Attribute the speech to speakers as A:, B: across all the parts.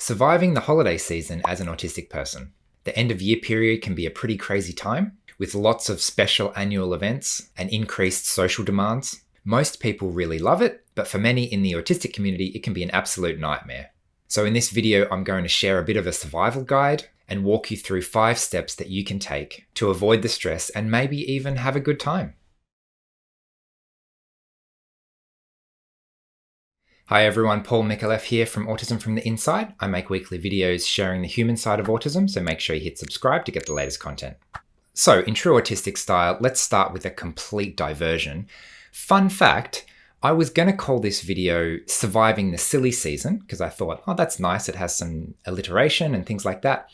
A: Surviving the holiday season as an autistic person. The end of year period can be a pretty crazy time, with lots of special annual events and increased social demands. Most people really love it, but for many in the autistic community, it can be an absolute nightmare. So in this video, I'm going to share a bit of a survival guide and walk you through 5 steps that you can take to avoid the stress and maybe even have a good time. Hi everyone, Paul Micallef here from Autism from the Inside. I make weekly videos sharing the human side of autism, so make sure you hit subscribe to get the latest content. So in true autistic style, let's start with a complete diversion. Fun fact, I was going to call this video Surviving the Silly Season, because I thought, oh, that's nice, it has some alliteration and things like that.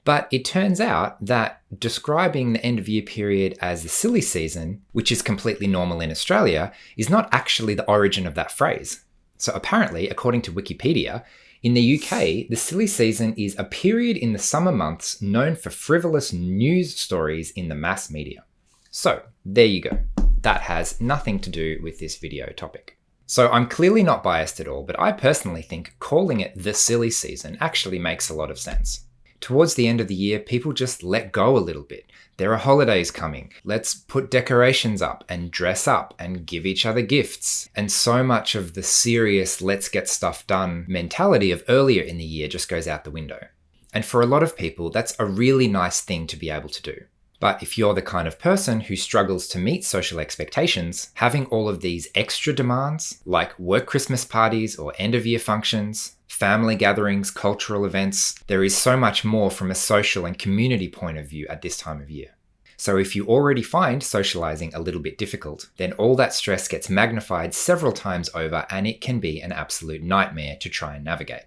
A: But it turns out that describing the end of year period as the silly season, which is completely normal in Australia, is not actually the origin of that phrase. So apparently, according to Wikipedia, in the UK, the silly season is a period in the summer months known for frivolous news stories in the mass media. So there you go. That has nothing to do with this video topic. So I'm clearly not biased at all, but I personally think calling it the silly season actually makes a lot of sense. Towards the end of the year, people just let go a little bit. There are holidays coming. Let's put decorations up and dress up and give each other gifts. And so much of the serious let's get stuff done mentality of earlier in the year just goes out the window. And for a lot of people, that's a really nice thing to be able to do. But if you're the kind of person who struggles to meet social expectations, having all of these extra demands, like work Christmas parties or end of year functions, family gatherings, cultural events, there is so much more from a social and community point of view at this time of year. So if you already find socializing a little bit difficult, then all that stress gets magnified several times over and it can be an absolute nightmare to try and navigate.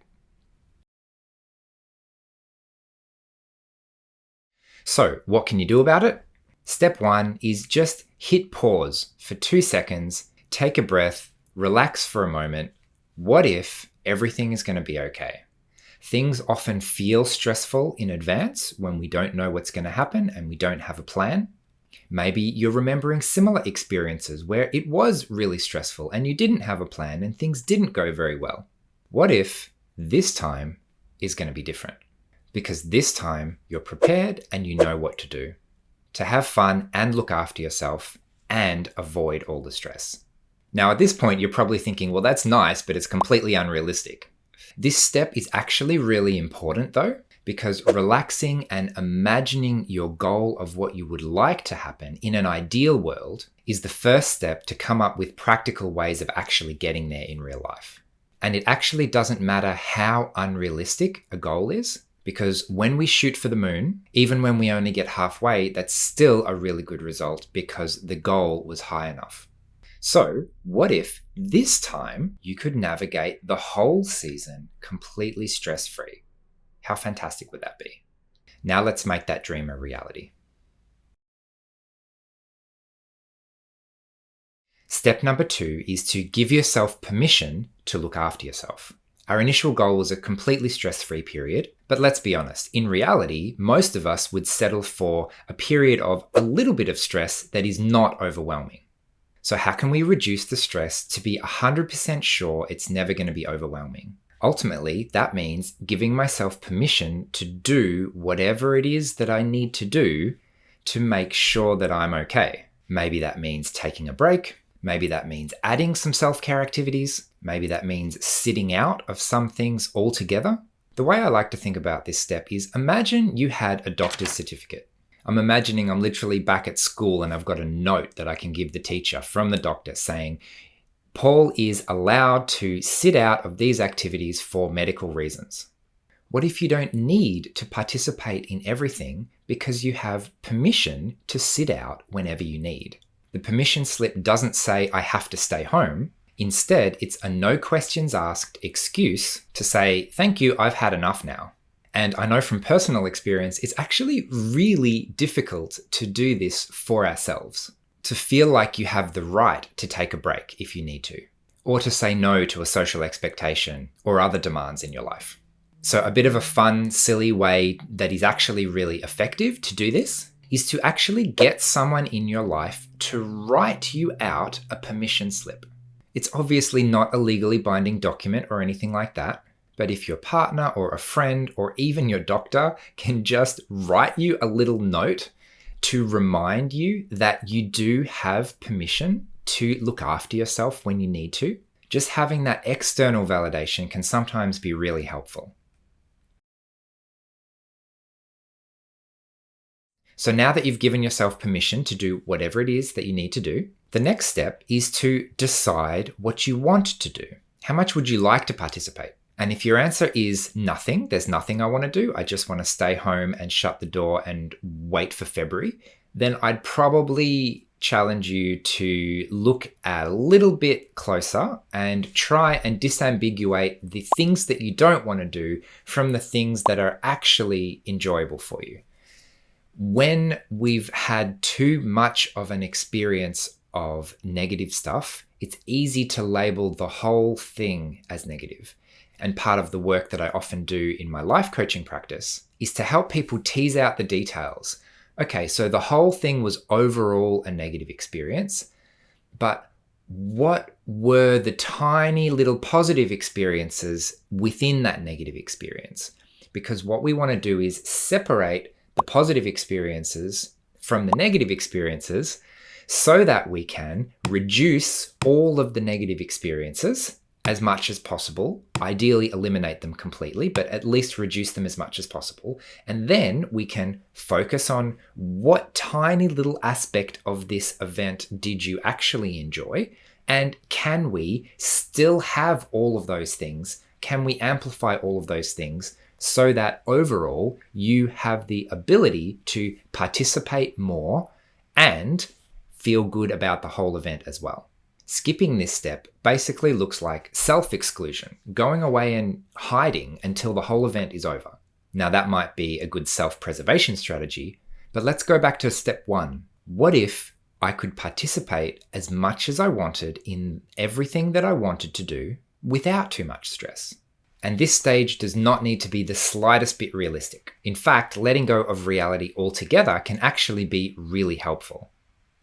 A: So what can you do about it? Step 1 is just hit pause for 2 seconds, take a breath, relax for a moment. What if everything is going to be okay? Things often feel stressful in advance when we don't know what's going to happen and we don't have a plan. Maybe you're remembering similar experiences where it was really stressful and you didn't have a plan and things didn't go very well. What if this time is going to be different? Because this time you're prepared and you know what to do to have fun and look after yourself and avoid all the stress. Now, at this point, you're probably thinking, well, that's nice, but it's completely unrealistic. This step is actually really important though, because relaxing and imagining your goal of what you would like to happen in an ideal world is the first step to come up with practical ways of actually getting there in real life. And it actually doesn't matter how unrealistic a goal is, because when we shoot for the moon, even when we only get halfway, that's still a really good result because the goal was high enough. So what if this time you could navigate the whole season completely stress-free? How fantastic would that be? Now let's make that dream a reality. Step number 2 is to give yourself permission to look after yourself. Our initial goal was a completely stress-free period, but let's be honest, in reality, most of us would settle for a period of a little bit of stress that is not overwhelming. So how can we reduce the stress to be 100% sure it's never going to be overwhelming? Ultimately, that means giving myself permission to do whatever it is that I need to do to make sure that I'm okay. Maybe that means taking a break. Maybe that means adding some self-care activities. Maybe that means sitting out of some things altogether. The way I like to think about this step is imagine you had a doctor's certificate. I'm imagining I'm literally back at school and I've got a note that I can give the teacher from the doctor saying, Paul is allowed to sit out of these activities for medical reasons. What if you don't need to participate in everything because you have permission to sit out whenever you need? The permission slip doesn't say I have to stay home. Instead, it's a no questions asked excuse to say, thank you, I've had enough now. And I know from personal experience, it's actually really difficult to do this for ourselves, to feel like you have the right to take a break if you need to, or to say no to a social expectation or other demands in your life. So a bit of a fun, silly way that is actually really effective to do this is to actually get someone in your life to write you out a permission slip. It's obviously not a legally binding document or anything like that, but if your partner or a friend or even your doctor can just write you a little note to remind you that you do have permission to look after yourself when you need to, just having that external validation can sometimes be really helpful. So now that you've given yourself permission to do whatever it is that you need to do, the next step is to decide what you want to do. How much would you like to participate? And if your answer is nothing, there's nothing I want to do, I just want to stay home and shut the door and wait for February, then I'd probably challenge you to look a little bit closer and try and disambiguate the things that you don't want to do from the things that are actually enjoyable for you. When we've had too much of an experience of negative stuff, it's easy to label the whole thing as negative. And part of the work that I often do in my life coaching practice is to help people tease out the details. Okay, so the whole thing was overall a negative experience, but what were the tiny little positive experiences within that negative experience? Because what we want to do is separate the positive experiences from the negative experiences so that we can reduce all of the negative experiences as much as possible, ideally eliminate them completely, but at least reduce them as much as possible. And then we can focus on what tiny little aspect of this event did you actually enjoy, and can we still have all of those things? Can we amplify all of those things so that overall you have the ability to participate more and feel good about the whole event as well? Skipping this step basically looks like self-exclusion, going away and hiding until the whole event is over. Now that might be a good self-preservation strategy, but let's go back to step one. What if I could participate as much as I wanted in everything that I wanted to do without too much stress? And this stage does not need to be the slightest bit realistic. In fact, letting go of reality altogether can actually be really helpful.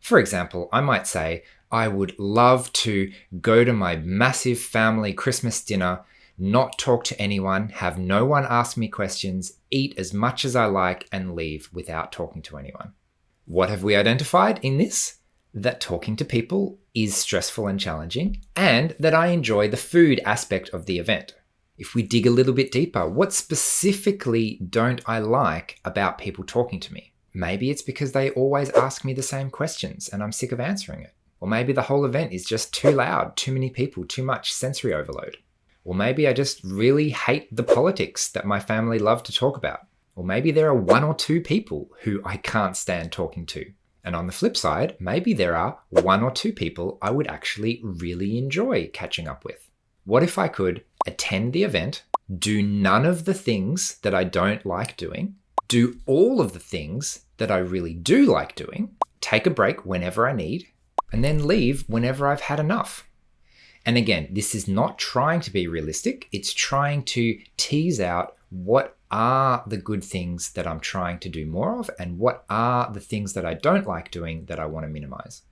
A: For example, I might say, I would love to go to my massive family Christmas dinner, not talk to anyone, have no one ask me questions, eat as much as I like, and leave without talking to anyone. What have we identified in this? That talking to people is stressful and challenging, and that I enjoy the food aspect of the event. If we dig a little bit deeper, what specifically don't I like about people talking to me? Maybe it's because they always ask me the same questions and I'm sick of answering it. Or maybe the whole event is just too loud, too many people, too much sensory overload. Or maybe I just really hate the politics that my family love to talk about. Or maybe there are one or two people who I can't stand talking to. And on the flip side, maybe there are one or two people I would actually really enjoy catching up with. What if I could attend the event, do none of the things that I don't like doing, do all of the things that I really do like doing, take a break whenever I need, and then leave whenever I've had enough? And again, this is not trying to be realistic. It's trying to tease out what are the good things that I'm trying to do more of and what are the things that I don't like doing that I want to minimize.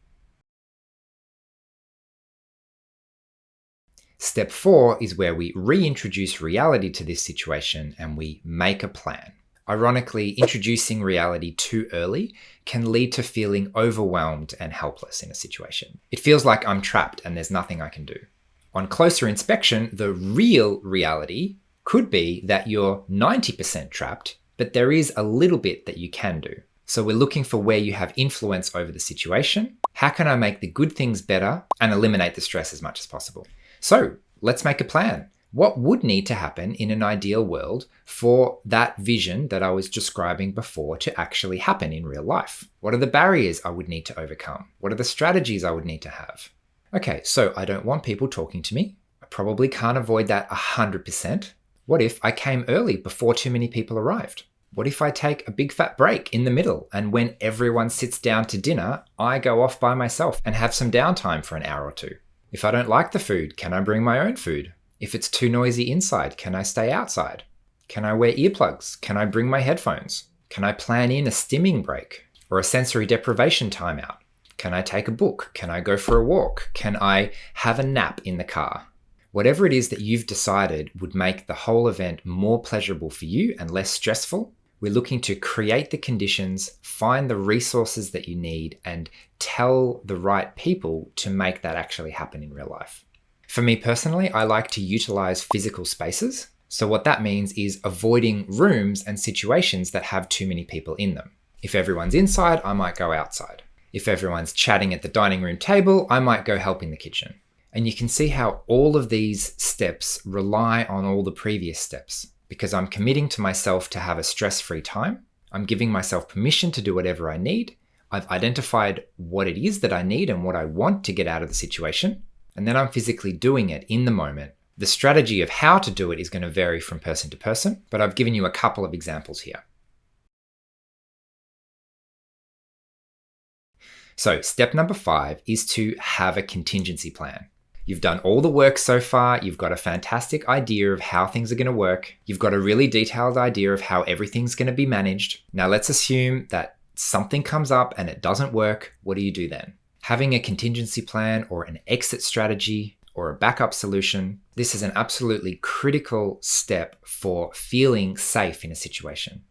A: Step 4 is where we reintroduce reality to this situation and we make a plan. Ironically, introducing reality too early can lead to feeling overwhelmed and helpless in a situation. It feels like I'm trapped and there's nothing I can do. On closer inspection, the real reality could be that you're 90% trapped, but there is a little bit that you can do. So we're looking for where you have influence over the situation. How can I make the good things better and eliminate the stress as much as possible? So let's make a plan. What would need to happen in an ideal world for that vision that I was describing before to actually happen in real life? What are the barriers I would need to overcome? What are the strategies I would need to have? Okay, so I don't want people talking to me. I probably can't avoid that 100%. What if I came early before too many people arrived? What if I take a big fat break in the middle and when everyone sits down to dinner, I go off by myself and have some downtime for an hour or two? If I don't like the food, can I bring my own food? If it's too noisy inside, can I stay outside? Can I wear earplugs? Can I bring my headphones? Can I plan in a stimming break or a sensory deprivation timeout? Can I take a book? Can I go for a walk? Can I have a nap in the car? Whatever it is that you've decided would make the whole event more pleasurable for you and less stressful, we're looking to create the conditions, find the resources that you need, and tell the right people to make that actually happen in real life. For me personally, I like to utilize physical spaces. So what that means is avoiding rooms and situations that have too many people in them. If everyone's inside, I might go outside. If everyone's chatting at the dining room table, I might go help in the kitchen. And you can see how all of these steps rely on all the previous steps, because I'm committing to myself to have a stress-free time. I'm giving myself permission to do whatever I need. I've identified what it is that I need and what I want to get out of the situation. And then I'm physically doing it in the moment. The strategy of how to do it is going to vary from person to person, but I've given you a couple of examples here. So step number 5 is to have a contingency plan. You've done all the work so far. You've got a fantastic idea of how things are going to work. You've got a really detailed idea of how everything's going to be managed. Now let's assume that something comes up and it doesn't work. What do you do then? Having a contingency plan or an exit strategy or a backup solution, this is an absolutely critical step for feeling safe in a situation.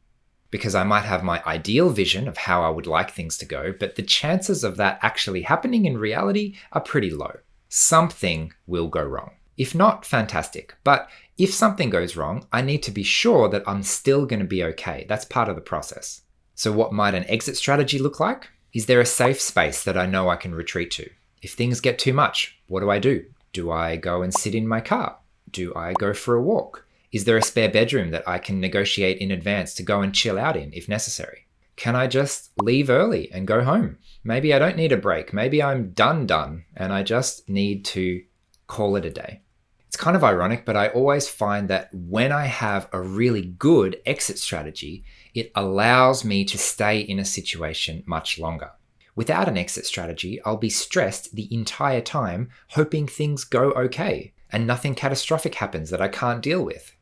A: Because I might have my ideal vision of how I would like things to go, but the chances of that actually happening in reality are pretty low. Something will go wrong. If not, fantastic. But if something goes wrong, I need to be sure that I'm still going to be okay. That's part of the process. So what might an exit strategy look like? Is there a safe space that I know I can retreat to? If things get too much, what do? Do I go and sit in my car? Do I go for a walk? Is there a spare bedroom that I can negotiate in advance to go and chill out in if necessary? Can I just leave early and go home? Maybe I don't need a break. Maybe I'm done, and I just need to call it a day. It's kind of ironic, but I always find that when I have a really good exit strategy, it allows me to stay in a situation much longer. Without an exit strategy, I'll be stressed the entire time, hoping things go okay and nothing catastrophic happens that I can't deal with.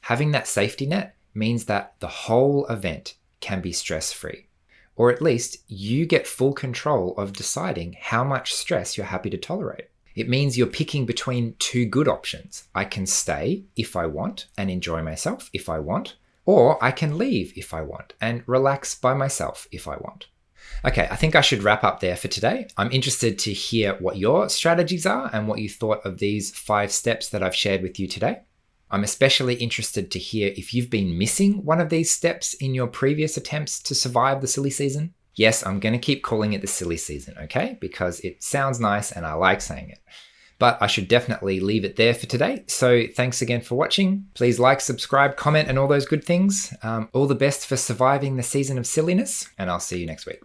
A: Having that safety net means that the whole event can be stress-free. Or at least you get full control of deciding how much stress you're happy to tolerate. It means you're picking between two good options. I can stay if I want and enjoy myself if I want, or I can leave if I want and relax by myself if I want. Okay, I think I should wrap up there for today. I'm interested to hear what your strategies are and what you thought of these 5 steps that I've shared with you today. I'm especially interested to hear if you've been missing one of these steps in your previous attempts to survive the silly season. Yes, I'm going to keep calling it the silly season, okay? Because it sounds nice and I like saying it. But I should definitely leave it there for today. So thanks again for watching. Please like, subscribe, comment, and all those good things. All the best for surviving the season of silliness, and I'll see you next week.